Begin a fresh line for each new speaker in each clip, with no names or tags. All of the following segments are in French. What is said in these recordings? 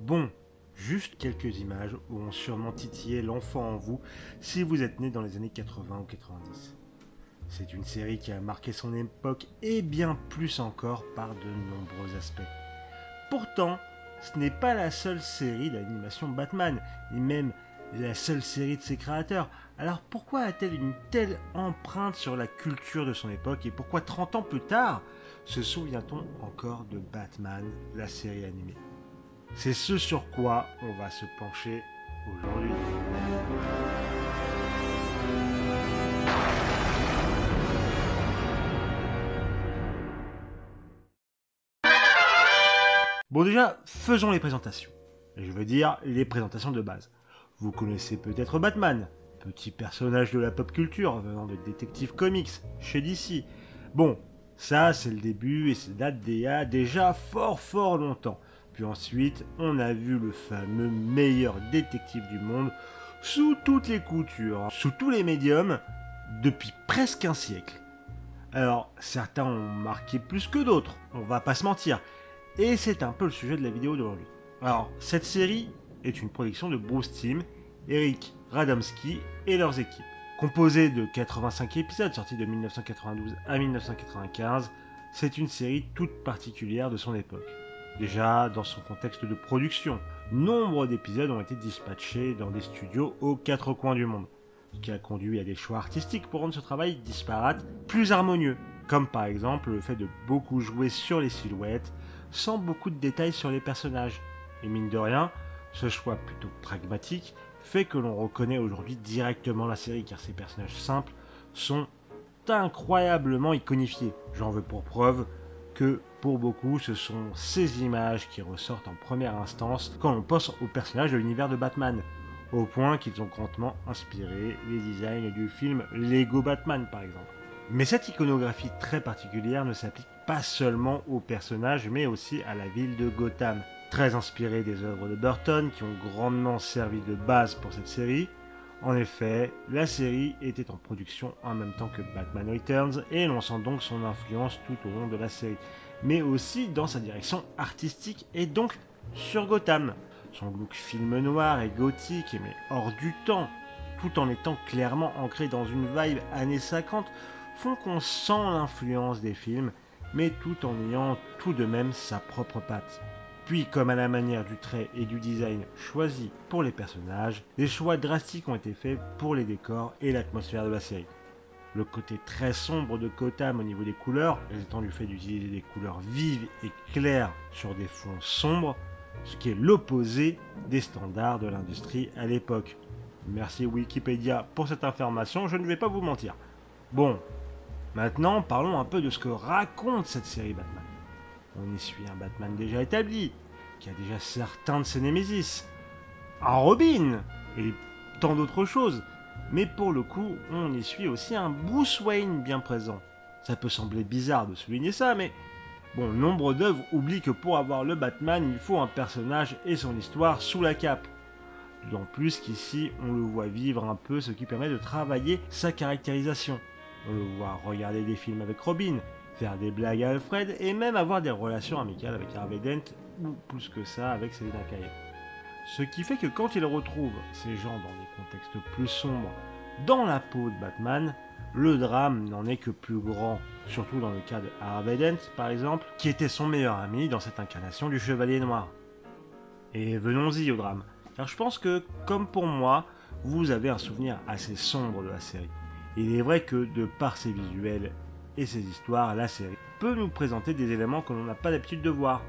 Bon, juste quelques images où ont sûrement titillé l'enfant en vous si vous êtes né dans les années 80 ou 90. C'est une série qui a marqué son époque et bien plus encore par de nombreux aspects. Pourtant, ce n'est pas la seule série d'animation Batman, ni même la seule série de ses créateurs. Alors pourquoi a-t-elle une telle empreinte sur la culture de son époque et pourquoi 30 ans plus tard, se souvient-on encore de Batman, la série animée? C'est ce sur quoi on va se pencher aujourd'hui. Bon déjà, faisons les présentations. Je veux dire les présentations de base. Vous connaissez peut-être Batman, petit personnage de la pop culture venant de Detective Comics chez DC. Bon, ça c'est le début et ça date d'il y a déjà fort longtemps. Puis ensuite, on a vu le fameux meilleur détective du monde sous toutes les coutures, sous tous les médiums, depuis presque un siècle. Alors, certains ont marqué plus que d'autres, on va pas se mentir. Et c'est un peu le sujet de la vidéo d'aujourd'hui. Alors, cette série est une production de Bruce Timm, Eric Radomski et leurs équipes. Composée de 85 épisodes sortis de 1992 à 1995, c'est une série toute particulière de son époque. Déjà, dans son contexte de production, nombre d'épisodes ont été dispatchés dans des studios aux quatre coins du monde, ce qui a conduit à des choix artistiques pour rendre ce travail disparate plus harmonieux, comme par exemple le fait de beaucoup jouer sur les silhouettes, sans beaucoup de détails sur les personnages. Et mine de rien, ce choix plutôt pragmatique fait que l'on reconnaît aujourd'hui directement la série, car ces personnages simples sont incroyablement iconifiés. J'en veux pour preuve que pour beaucoup, ce sont ces images qui ressortent en première instance quand on pense aux personnages de l'univers de Batman, au point qu'ils ont grandement inspiré les designs du film Lego Batman par exemple. Mais cette iconographie très particulière ne s'applique pas seulement aux personnages, mais aussi à la ville de Gotham. Très inspirée des œuvres de Burton, qui ont grandement servi de base pour cette série. En effet, la série était en production en même temps que Batman Returns, et l'on sent donc son influence tout au long de la série, mais aussi dans sa direction artistique et donc sur Gotham. Son look film noir et gothique, mais hors du temps, tout en étant clairement ancré dans une vibe années 50, font qu'on sent l'influence des films, mais tout en ayant tout de même sa propre patte. Puis, comme à la manière du trait et du design choisi pour les personnages, des choix drastiques ont été faits pour les décors et l'atmosphère de la série. Le côté très sombre de Gotham au niveau des couleurs, résultant du fait d'utiliser des couleurs vives et claires sur des fonds sombres, ce qui est l'opposé des standards de l'industrie à l'époque. Merci Wikipédia pour cette information, je ne vais pas vous mentir. Bon, maintenant parlons un peu de ce que raconte cette série Batman. On y suit un Batman déjà établi, qui a déjà certains de ses némésis, un Robin et tant d'autres choses. Mais pour le coup, on y suit aussi un Bruce Wayne bien présent. Ça peut sembler bizarre de souligner ça, mais bon, nombre d'œuvres oublient que pour avoir le Batman, il faut un personnage et son histoire sous la cape. D'autant plus qu'ici, on le voit vivre un peu, ce qui permet de travailler sa caractérisation. On le voit regarder des films avec Robin, faire des blagues à Alfred et même avoir des relations amicales avec Harvey Dent ou plus que ça avec Selina Kyle. Ce qui fait que quand il retrouve ces gens dans des contextes plus sombres dans la peau de Batman, le drame n'en est que plus grand, surtout dans le cas de Harvey Dent par exemple, qui était son meilleur ami dans cette incarnation du Chevalier Noir. Et venons-y au drame, car je pense que, comme pour moi, vous avez un souvenir assez sombre de la série. Il est vrai que de par ses visuels et ses histoires, la série peut nous présenter des éléments que l'on n'a pas l'habitude de voir.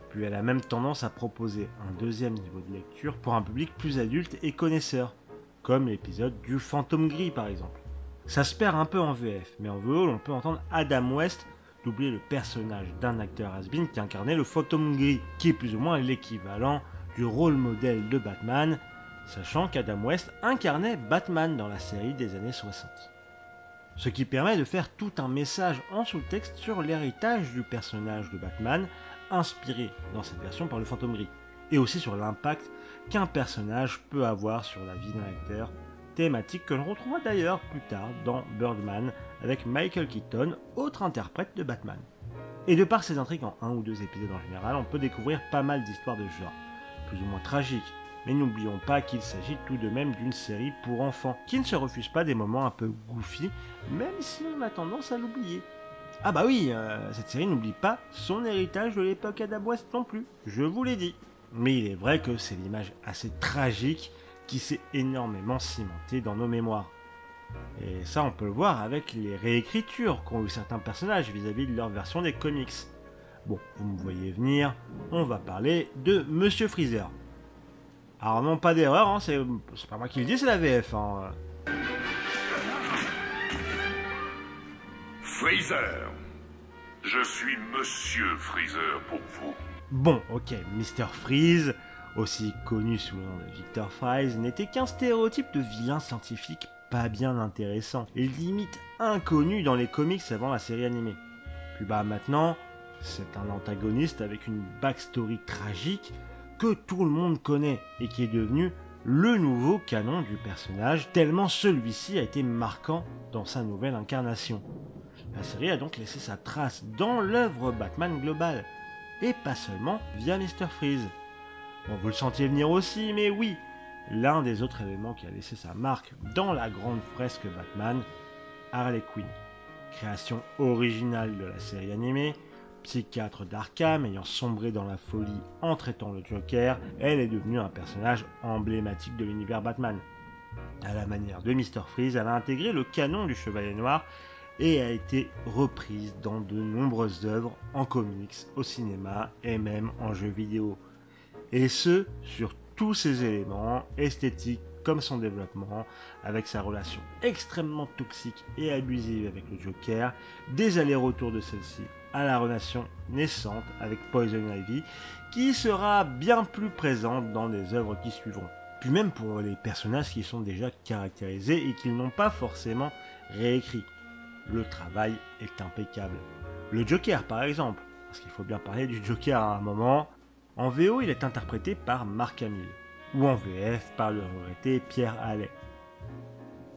Puis elle a même tendance à proposer un deuxième niveau de lecture pour un public plus adulte et connaisseur, comme l'épisode du Fantôme Gris par exemple. Ça se perd un peu en VF, mais en VO on peut entendre Adam West doubler le personnage d'un acteur has-been qui incarnait le Fantôme Gris, qui est plus ou moins l'équivalent du rôle modèle de Batman, sachant qu'Adam West incarnait Batman dans la série des années 60. Ce qui permet de faire tout un message en sous-texte sur l'héritage du personnage de Batman, inspiré dans cette version par le Fantôme Gris, et aussi sur l'impact qu'un personnage peut avoir sur la vie d'un acteur, thématique que l'on retrouvera d'ailleurs plus tard dans Birdman avec Michael Keaton, autre interprète de Batman. Et de par ces intrigues en un ou deux épisodes en général, on peut découvrir pas mal d'histoires de ce genre. plus ou moins tragique. Mais n'oublions pas qu'il s'agit tout de même d'une série pour enfants, qui ne se refuse pas des moments un peu goofy, même si on a tendance à l'oublier. Ah bah oui, cette série n'oublie pas son héritage de l'époque Adam West non plus, je vous l'ai dit. Mais il est vrai que c'est l'image assez tragique qui s'est énormément cimentée dans nos mémoires. Et ça on peut le voir avec les réécritures qu'ont eu certains personnages vis-à-vis de leur version des comics. Bon, vous me voyez venir, on va parler de Monsieur Freezer. Alors non, pas d'erreur, hein, c'est pas moi qui le dis, c'est la VF. Hein.
Freezer. Je suis Monsieur Freezer pour vous.
Bon, ok, Mr. Freeze, aussi connu sous le nom de Victor Fries, n'était qu'un stéréotype de vilain scientifique pas bien intéressant, et limite inconnu dans les comics avant la série animée. Puis bah maintenant, c'est un antagoniste avec une backstory tragique que tout le monde connaît et qui est devenu le nouveau canon du personnage, tellement celui-ci a été marquant dans sa nouvelle incarnation. La série a donc laissé sa trace dans l'œuvre Batman globale, et pas seulement via Mr. Freeze. Bon, vous le sentiez venir aussi, mais oui, l'un des autres éléments qui a laissé sa marque dans la grande fresque Batman, Harley Quinn. Création originale de la série animée, psychiatre d'Arkham ayant sombré dans la folie en traitant le Joker, elle est devenue un personnage emblématique de l'univers Batman. À la manière de Mr. Freeze, elle a intégré le canon du Chevalier Noir et a été reprise dans de nombreuses œuvres en comics, au cinéma et même en jeux vidéo. Et ce, sur tous ces éléments, esthétiques comme son développement, avec sa relation extrêmement toxique et abusive avec le Joker, des allers-retours de celle-ci à la relation naissante avec Poison Ivy, qui sera bien plus présente dans des œuvres qui suivront. Puis même pour les personnages qui sont déjà caractérisés et qu'ils n'ont pas forcément réécrits. Le travail est impeccable. Le Joker par exemple, parce qu'il faut bien parler du Joker à un moment, en VO il est interprété par Mark Hamill, ou en VF par le regretté Pierre Halley.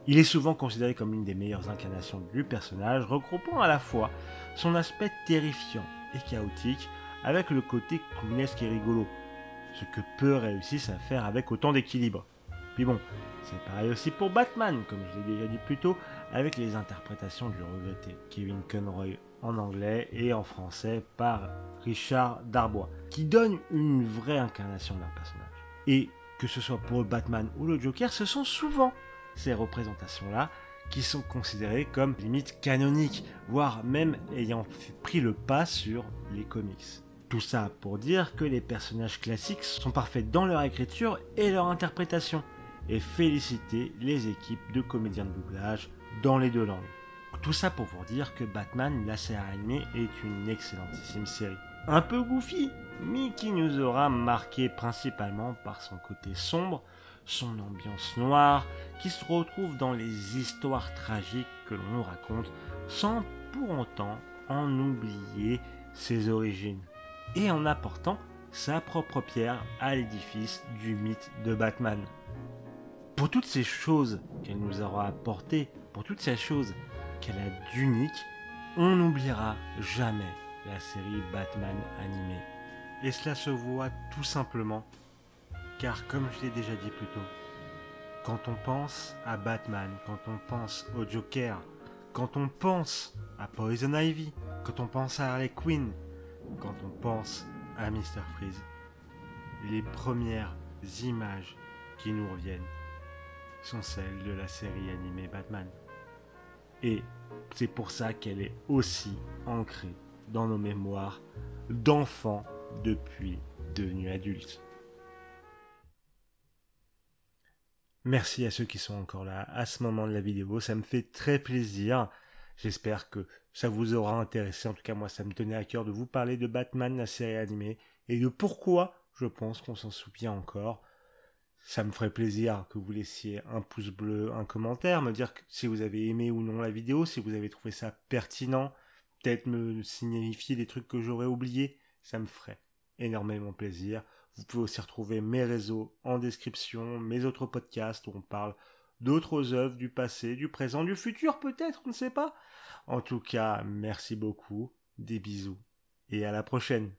Il est souvent considéré comme l'une des meilleures incarnations du personnage, regroupant à la fois son aspect terrifiant et chaotique avec le côté clownesque et rigolo, ce que peu réussissent à faire avec autant d'équilibre. Puis bon, c'est pareil aussi pour Batman, comme je l'ai déjà dit plus tôt, avec les interprétations du regretté Kevin Conroy en anglais et en français par Richard Darbois, qui donne une vraie incarnation d'un personnage. Et que ce soit pour Batman ou le Joker, ce sont souvent ces représentations-là qui sont considérées comme limite canoniques, voire même ayant pris le pas sur les comics. Tout ça pour dire que les personnages classiques sont parfaits dans leur écriture et leur interprétation, et féliciter les équipes de comédiens de doublage dans les deux langues. Tout ça pour vous dire que Batman, la série animée, est une excellentissime série. Un peu goofy, mais qui nous aura marqué principalement par son côté sombre, son ambiance noire, qui se retrouve dans les histoires tragiques que l'on nous raconte, sans pour autant en oublier ses origines, et en apportant sa propre pierre à l'édifice du mythe de Batman. Pour toutes ces choses qu'elle nous aura apportées, pour toutes ces choses qu'elle a d'unique, on n'oubliera jamais la série Batman animée. Et cela se voit tout simplement, car comme je l'ai déjà dit plus tôt, quand on pense à Batman, quand on pense au Joker, quand on pense à Poison Ivy, quand on pense à Harley Quinn, quand on pense à Mr. Freeze, les premières images qui nous reviennent sont celles de la série animée Batman. Et c'est pour ça qu'elle est aussi ancrée dans nos mémoires d'enfants depuis devenus adultes. Merci à ceux qui sont encore là à ce moment de la vidéo, ça me fait très plaisir. J'espère que ça vous aura intéressé. En tout cas, moi, ça me tenait à cœur de vous parler de Batman, la série animée, et de pourquoi je pense qu'on s'en souvient encore. Ça me ferait plaisir que vous laissiez un pouce bleu, un commentaire, me dire si vous avez aimé ou non la vidéo, si vous avez trouvé ça pertinent, peut-être me signifier des trucs que j'aurais oubliés, ça me ferait énormément plaisir. Vous pouvez aussi retrouver mes réseaux en description, mes autres podcasts où on parle d'autres œuvres du passé, du présent, du futur peut-être, on ne sait pas. En tout cas, merci beaucoup, des bisous et à la prochaine.